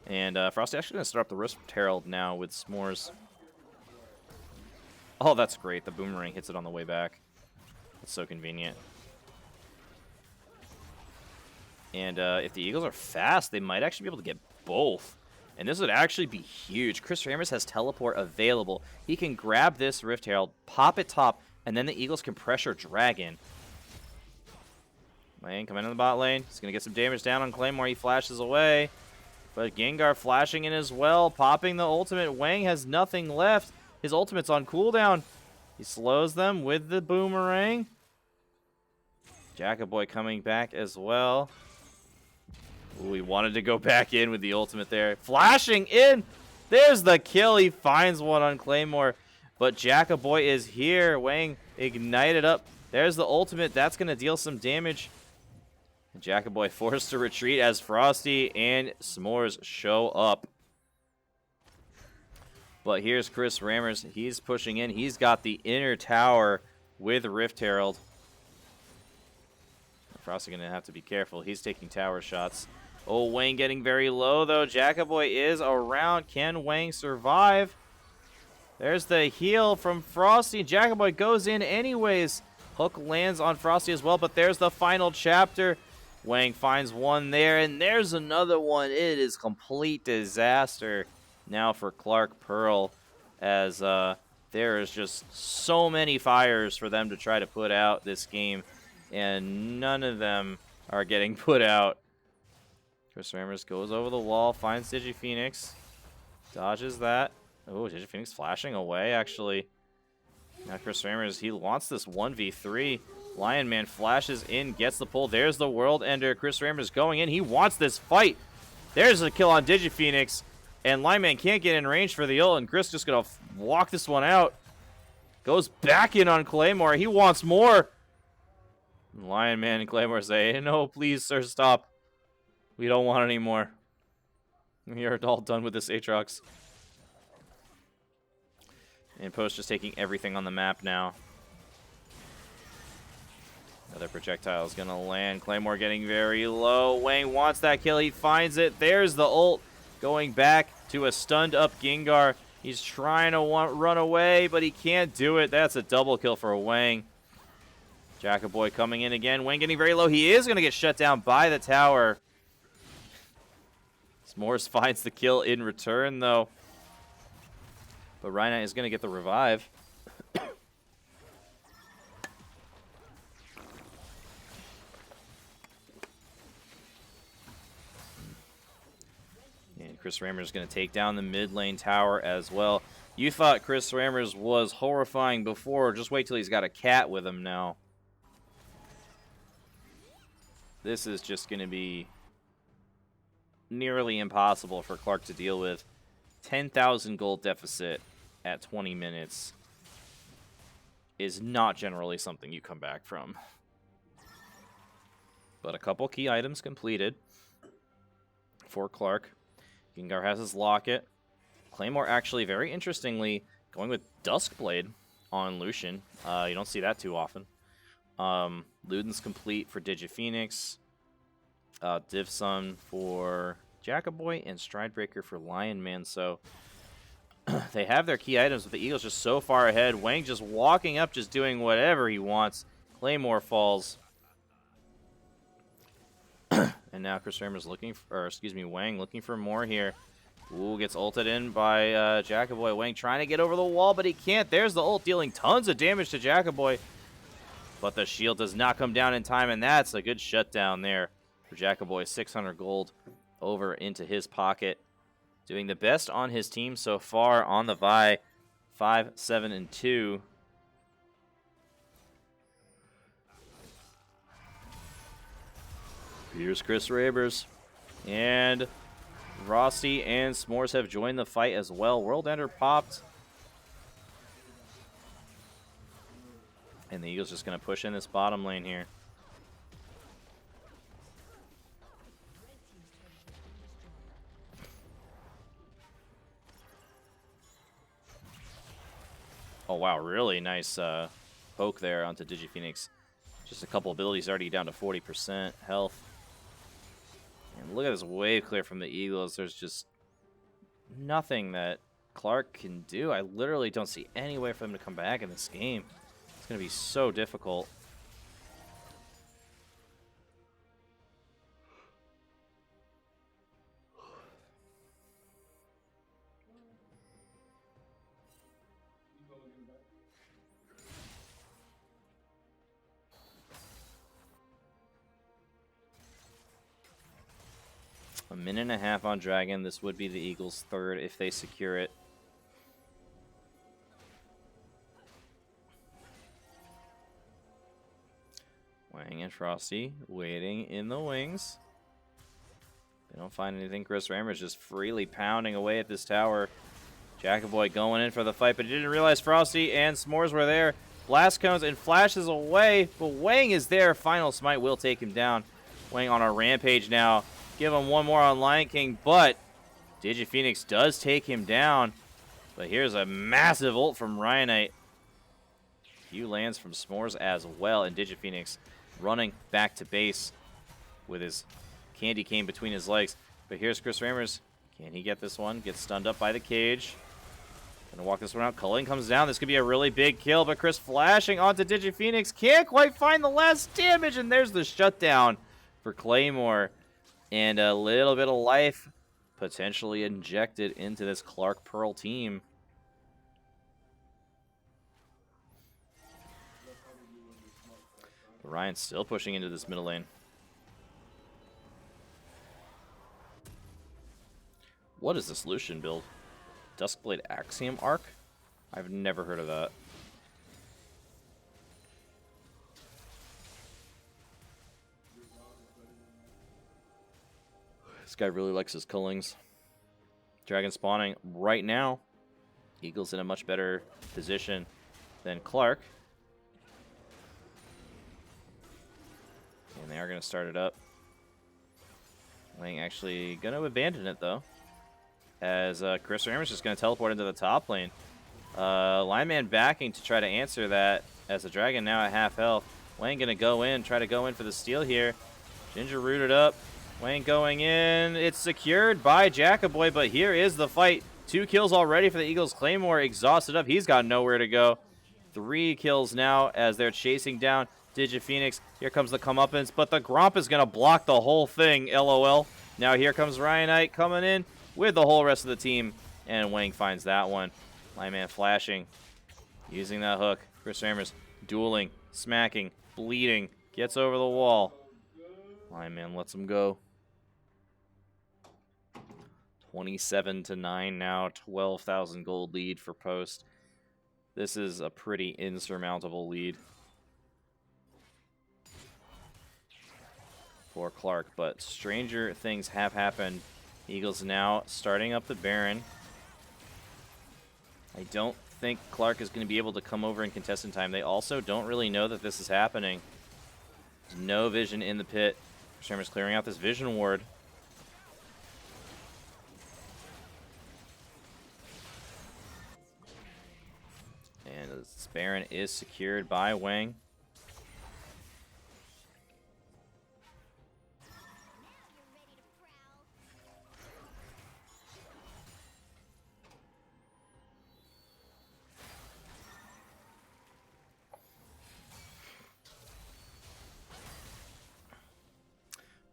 And Frosty actually going to start up the Rift Herald now with S'mores. Oh, that's great. The boomerang hits it on the way back. That's so convenient. And if the Eagles are fast, they might actually be able to get both. And this would actually be huge. chrisramrz has teleport available. He can grab this Rift Herald, pop it top, and then the Eagles can pressure Dragon. Wang coming in the bot lane. He's going to get some damage down on Claymore. He flashes away. But Gengar flashing in as well, popping the ultimate. Wang has nothing left. His ultimate's on cooldown. He slows them with the boomerang. Jackaboy coming back as well. Ooh, he wanted to go back in with the ultimate there. Flashing in. There's the kill. He finds one on Claymore. But Jackaboy is here. Wang ignited up. There's the ultimate. That's going to deal some damage. Jackaboy forced to retreat as Frosty and S'mores show up. But here's chrisramrz. He's pushing in. He's got the inner tower with Rift Herald. Frosty going to have to be careful. He's taking tower shots. Oh, Wang getting very low, though. Jackaboy is around. Can Wang survive? There's the heal from Frosty. Jackaboy goes in anyways. Hook lands on Frosty as well, but there's the final chapter. Wang finds one there, and there's another one. It is complete disaster now for Clark Pearl, as there is just so many fires for them to try to put out this game, and none of them are getting put out. chrisramrz goes over the wall, finds DigiPhoenix, dodges that. Oh, DigiPhoenix flashing away, actually. Now chrisramrz, he wants this 1v3. Lion Man flashes in, gets the pull. There's the World Ender. chrisramrz going in. He wants this fight. There's a kill on DigiPhoenix. And Lion Man can't get in range for the ult, and Chris just going to walk this one out. Goes back in on Claymore. He wants more. And Lion Man and Claymore say, no, please, sir, stop. We don't want any more. We are all done with this Aatrox. And Post just taking everything on the map now. Another projectile is going to land. Claymore getting very low. Wang wants that kill. He finds it. There's the ult. Going back to a stunned up Gengar. He's trying to run away, but he can't do it. That's a double kill for Wang. Jackaboy coming in again. Wang getting very low. He is going to get shut down by the tower. S'mores finds the kill in return, though. But Ryanite is going to get the revive. chrisramrz is going to take down the mid lane tower as well. You thought chrisramrz was horrifying before. Just wait till he's got a cat with him now. This is just going to be nearly impossible for Clark to deal with. 10,000 gold deficit at 20 minutes is not generally something you come back from. But a couple key items completed for Clark. Gengar has his Locket. Claymore actually, very interestingly, going with Duskblade on Lucian. You don't see that too often. Luden's complete for DigiPhoenix. Div Sun for Jackaboy, and Stridebreaker for Lion Man. So they have their key items, but the Eagles just so far ahead. Wang just walking up, just doing whatever he wants. Claymore falls. And now chrisramrz looking for, or excuse me, Wang looking for more here. Ooh, gets ulted in by Jackaboy. Wang trying to get over the wall, but he can't. There's the ult, dealing tons of damage to Jackaboy. But the shield does not come down in time, and that's a good shutdown there for Jackaboy. 600 gold over into his pocket. Doing the best on his team so far on the Vi. 5, 7, and 2. Here's chrisramrz. And Frosty and S'mores have joined the fight as well. World Ender popped. And the Eagles just going to push in this bottom lane here. Oh, wow. Really nice poke there onto DigiPhoenix. Just a couple abilities already down to 40% health. And look at this wave clear from the Eagles. There's just nothing that Clark can do. I literally don't see any way for them to come back in this game. It's going to be so difficult. A minute and a half on Dragon. This would be the Eagles' third if they secure it. Wang and Frosty waiting in the wings. They don't find anything. chrisramrz just freely pounding away at this tower. Jackaboy going in for the fight, but he didn't realize Frosty and S'mores were there. Blast cones and flashes away, but Wang is there. Final smite will take him down. Wang on a rampage now. Give him one more on Lion King, but DigiPhoenix does take him down. But here's a massive ult from Ryanite. Few lands from S'mores as well, and DigiPhoenix running back to base with his candy cane between his legs. But here's chrisramrz. Can he get this one? Gets stunned up by the cage. Gonna walk this one out. Culling comes down. This could be a really big kill, but Chris flashing onto DigiPhoenix. Can't quite find the last damage, and there's the shutdown for Claymore. And a little bit of life potentially injected into this Clark Pearl team. Ryan's still pushing into this middle lane. What is this Lucian build? Duskblade Axiom Arc? I've never heard of that. This guy really likes his cullings. Dragon spawning right now. Eagles in a much better position than Clark. And they are going to start it up. Wang actually going to abandon it, though. As chrisramrz is just going to teleport into the top lane. Lineman backing to try to answer that. As the Dragon now at half health. Wang going to go in, try to go in for the steal here. Ginger rooted up. Wang going in. It's secured by Jackaboy, but here is the fight. 2 kills already for the Eagles. Claymore exhausted up. He's got nowhere to go. 3 kills now as they're chasing down DigiPhoenix. Here comes the comeuppance, but the Gromp is going to block the whole thing, LOL. Now here comes Ryanite coming in with the whole rest of the team, and Wang finds that one. Lineman flashing, using that hook. chrisramrz dueling, smacking, bleeding, gets over the wall. Lineman lets him go. 27-9 now, 12,000 gold lead for Post. This is a pretty insurmountable lead for Clark, but stranger things have happened. Eagles now starting up the Baron. I don't think Clark is going to be able to come over and contest in time. They also don't really know that this is happening. There's no vision in the pit. chrisramrz clearing out this vision ward. And this Baron is secured by Wang.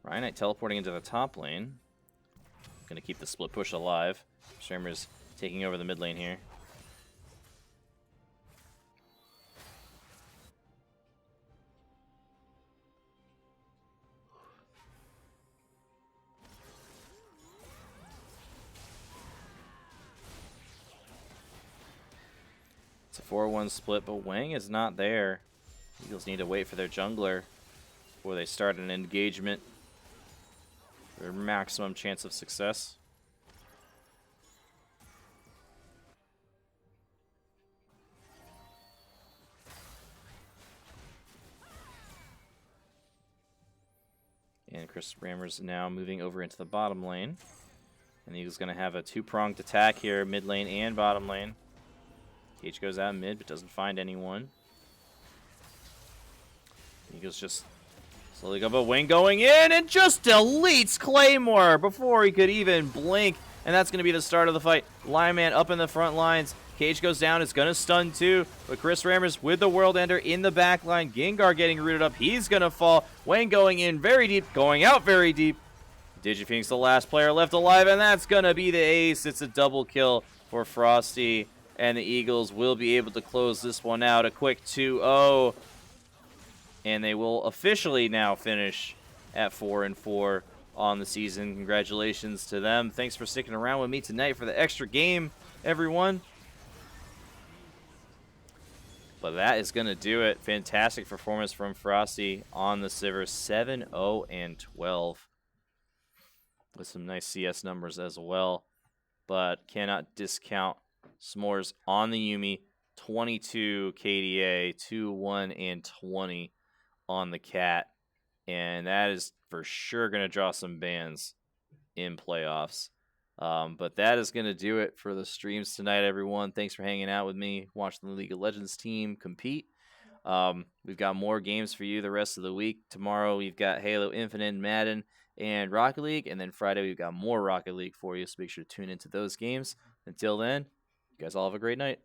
Ryanite teleporting into the top lane. Going to keep the split push alive. chrisramrz taking over the mid lane here. 4-1 split, but Wang is not there. Eagles need to wait for their jungler before they start an engagement for maximum chance of success. And chrisramrz now moving over into the bottom lane. And Eagles going to have a two-pronged attack here, mid lane and bottom lane. Cage goes out mid, but doesn't find anyone. Eagles just slowly go, but Wing going in and just deletes Claymore before he could even blink. And that's going to be the start of the fight. Lion Man up in the front lines. Cage goes down. It's going to stun too. But chrisramrz with the World Ender in the back line. Gengar getting rooted up. He's going to fall. Wang going in very deep, going out very deep. DigiFink's the last player left alive, and that's going to be the ace. It's a double kill for Frosty. And the Eagles will be able to close this one out. A quick 2-0. And they will officially now finish at 4-4 on the season. Congratulations to them. Thanks for sticking around with me tonight for the extra game, everyone. But that is going to do it. Fantastic performance from Frosty on the Sivir. 7-0-12. With some nice CS numbers as well. But cannot discount S'mores on the Yuumi. 22 KDA, 2-1-20 on the Cat. And that is for sure going to draw some bans in playoffs. But that is going to do it for the streams tonight, everyone. Thanks for hanging out with me, watching the League of Legends team compete. We've got more games for you the rest of the week. Tomorrow we've got Halo Infinite, Madden, and Rocket League. And then Friday we've got more Rocket League for you, so make sure to tune into those games. Until then, you guys all have a great night.